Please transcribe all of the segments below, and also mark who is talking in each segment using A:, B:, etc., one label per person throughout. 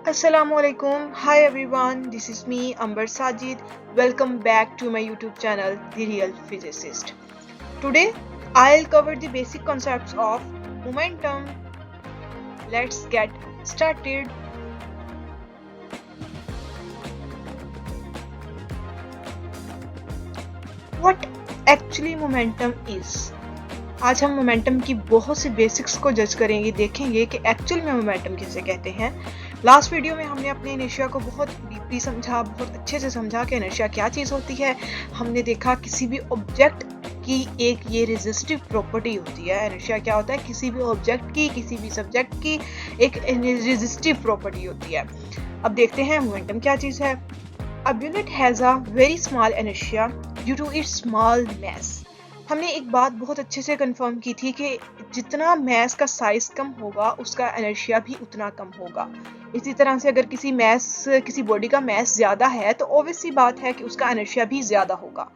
A: Assalamualaikum. Hi everyone, this is me Amber Sajid. Welcome back to my YouTube channel The Real Physicist. Today I'll cover the basic concepts of momentum. Let's get started. What actually momentum is? आज हम momentum की बहुत सी basics को जज करेंगे, देखेंगे कि actual में मोमेंटम किसे कहते हैं। लास्ट वीडियो में हमने अपने इनर्शिया को बहुत डीपली समझा, बहुत अच्छे से समझा कि इनर्शिया क्या चीज़ होती है। हमने देखा किसी भी ऑब्जेक्ट की एक ये रेजिस्टिव प्रॉपर्टी होती है। इनर्शिया क्या होता है? किसी भी ऑब्जेक्ट की, किसी भी सब्जेक्ट की एक रेजिस्टिव प्रॉपर्टी होती है। अब देखते हैं मोमेंटम क्या चीज़ है। A bullet has a very small inertia due to its small mass. हमने एक बात बहुत अच्छे से कंफर्म की थी कि जितना मैस का साइज कम होगा उसका इनर्शिया भी उतना कम होगा। इसी तरह से अगर किसी बॉडी का मैस ज्यादा है तो ऑब्वियस सी बात है कि उसका इनर्शिया भी ज्यादा होगा।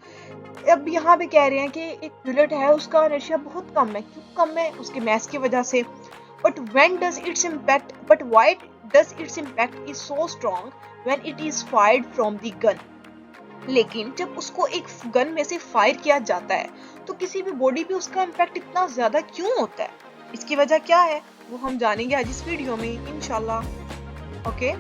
A: अब यहाँ पे कह रहे हैं कि एक बुलेट है, उसका इनर्शिया बहुत कम है। क्यों कम है? उसके मैस की वजह से। But why does its impact is so strong when it is fired from the gun? लेकिन जब उसको एक गन में से फायर किया जाता है तो किसी भी बॉडी पे उसका इम्पैक्ट इतना ज्यादा क्यों होता है? इसकी वजह क्या है वो हम जानेंगे आज इस वीडियो में इंशाल्लाह। Okay,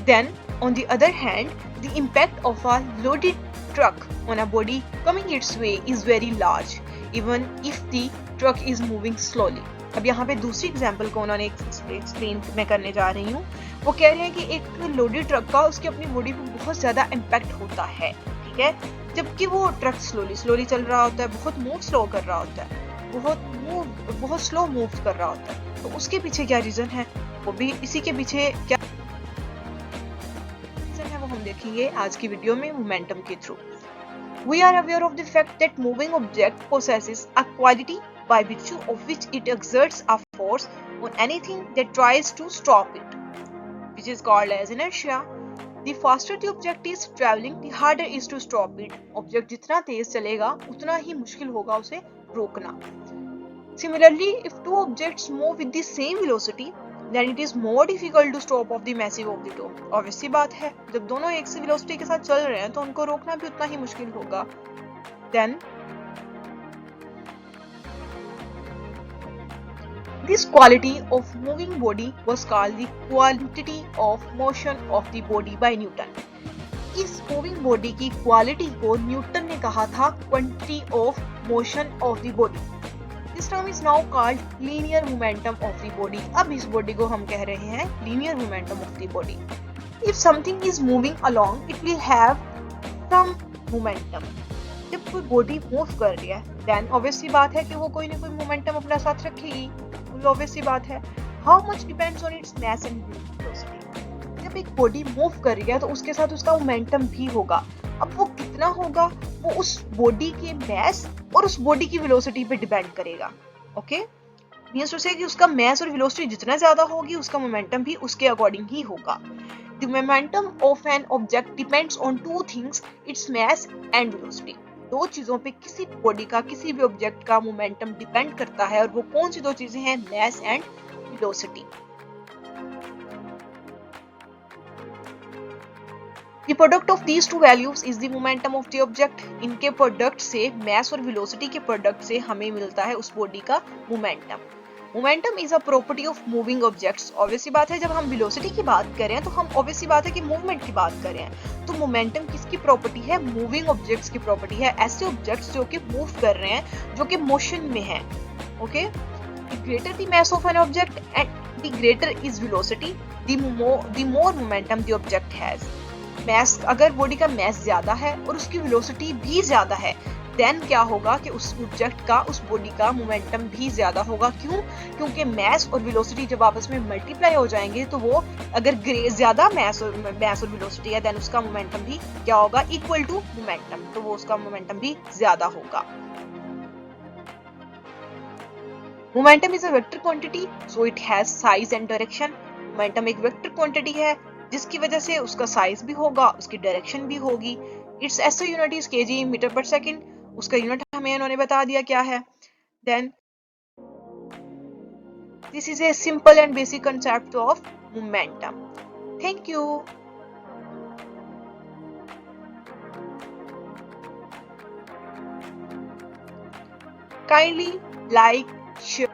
A: then on the other hand the impact of a loaded truck on a body coming its way is very large even if the truck is moving slowly. अब यहाँ पे दूसरी एग्जाम्पल को उन्होंने एक्सप्लेन मैं करने जा रही हूँ। वो कह रहे हैं कि एक लोडेड ट्रक का उसकी अपनी बॉडी पे बहुत ज्यादा इम्पैक्ट होता है, ठीक है, जबकि वो ट्रक स्लोली चल रहा होता है, बहुत स्लो कर रहा होता है, बहुत स्लो मूव कर रहा होता है। तो उसके पीछे क्या रीजन है, वो भी इसी के पीछे क्या रीजन है वो हम देखेंगे आज की वीडियो में मोमेंटम के through. We are aware of the fact that moving object possesses a quality by virtue of which it exerts a force on anything that tries to stop it, which is called as inertia. The faster the object is traveling, the harder is to stop it. Object जितना तेज चलेगा उतना ही मुश्किल होगा उसे रोकना। Similarly, if two objects move with the same velocity, then it is more difficult to stop off the massive of the two. Obviously बात है, जब दोनों एक से वेलोसिटी के साथ चल रहे हैं तो उनको रोकना भी उतना ही मुश्किल होगा। Then this quality of moving body was called the quantity of motion of the body by Newton. इस मूविंग बॉडी की क्वालिटी को न्यूटन ने कहा था quantity of motion of the body. This term is now called linear momentum of the body. अब इस body को हम कह रहे हैं linear momentum of the body. If something is moving along, it will have some momentum. जब कोई body move कर रही है, then obvious सी बात है कि वो कोई ना कोई मोमेंटम अपना साथ रखेगी। obvious सी बात है। How much depends on its mass and velocity. जब एक बॉडी मूव कर रही है तो उसके साथ उसका मोमेंटम भी होगा। अब वो कितना होगा वो उस बॉडी के मैस और उस बॉडी की वेलोसिटी पे डिपेंड करेगा। ओके, मींस टू से कि उसका मैस और वेलोसिटी जितना ज्यादा होगी उसका मोमेंटम भी उसके अकॉर्डिंग ही होगा। The momentum of an object depends on two things, its mass and velocity. दो चीजों पे किसी बॉडी का, किसी भी ऑब्जेक्ट का मोमेंटम डिपेंड करता है, और वो कौन सी दो चीजें हैं? Mass and velocity. The product of these two values is the momentum of the object. इनके प्रोडक्ट से, मैस और वेलोसिटी के प्रोडक्ट से हमें मिलता है उस बॉडी का momentum. Momentum is a property of moving objects. Obviously बात है, जब हम वेलोसिटी की बात करें तो हम ऑब्वियसली बात है कि मूवमेंट की बात करें। तो मोमेंटम किसकी प्रॉपर्टी है? मूविंग ऑब्जेक्ट्स की प्रॉपर्टी है। ऐसे ऑब्जेक्ट्स जो कि मूव कर रहे हैं, जो कि मोशन में हैं। Okay, the greater the mass of an object and the greater is velocity, the more momentum the object has. Mass, अगर बॉडी का मैस ज्यादा है और उसकी वेलोसिटी भी ज्यादा है, देन क्या होगा कि उस ऑब्जेक्ट का, उस बॉडी का मोमेंटम भी ज्यादा होगा। क्यों? क्योंकि मैस और वेलोसिटी जब आपस में मल्टीप्लाई हो जाएंगे तो वो, अगर ज्यादा मैस और वेलोसिटी है, देन उसका मोमेंटम भी क्या होगा? इक्वल टू मोमेंटम, तो वो उसका मोमेंटम भी ज्यादा होगा। Momentum is a vector quantity, so it has size and direction. Momentum एक वेक्टर क्वांटिटी है जिसकी वजह से उसका साइज भी होगा, उसकी डायरेक्शन भी होगी। Its SI unit is kg metre per second. उसका यूनिट हमें उन्होंने बता दिया क्या है। Then this is a simple and basic concept of momentum. Thank you. Kindly like, share.